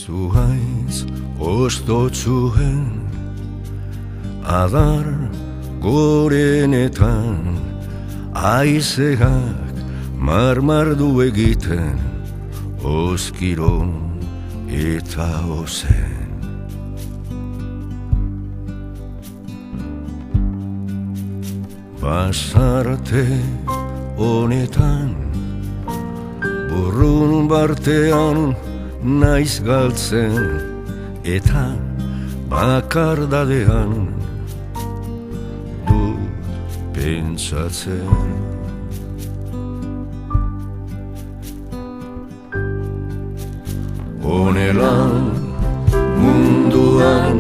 Zuhaitz ostotzuen adar gorenetan aizeak marmardu egiten oskiro eta ozen. Pasarte honetan burrun bartean naiz galtzen eta bakardadean dut pentsatzen. Honela munduan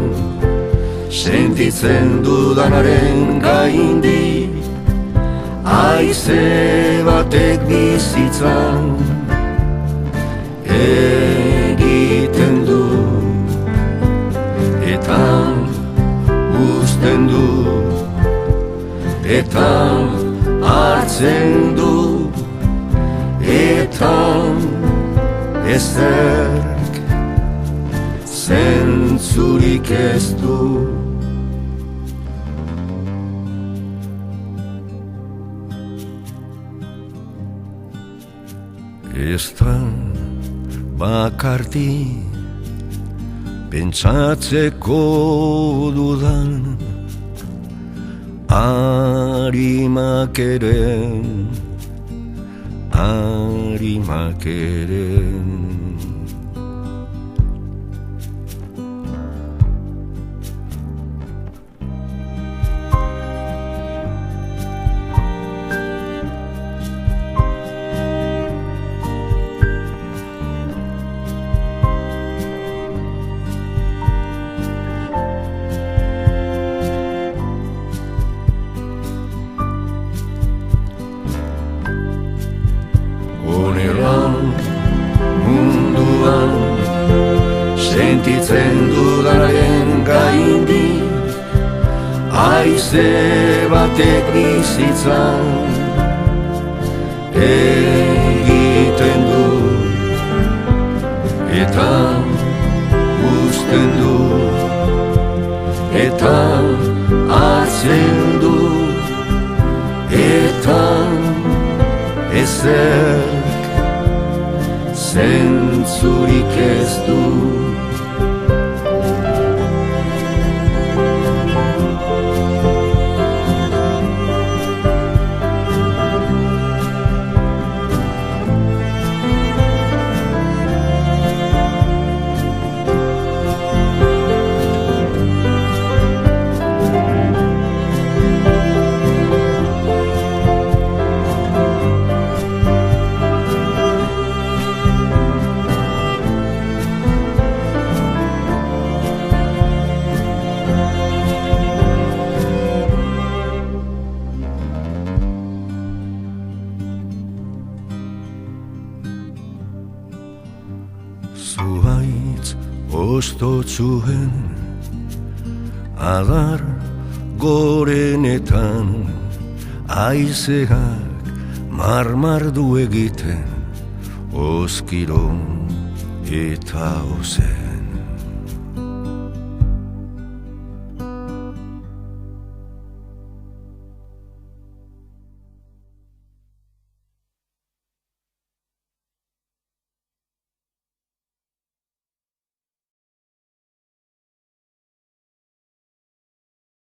sentitzen dudanaren gaindi haize batek bizitzan egiten du eta uzten du eta hartzen du eta ezerk zentzurik ez du. Ez da bakarti pentsatzeko dudan arimak eren munduan sentitzen dudanaren gaindi haize batek bizitzan egiten du eta uzten du eta hartzen du eta ezerk zentzurik ez du. Zuhaitz ostotzuen adar gorenetan haizeak marmardu egiten oskiro eta ozen.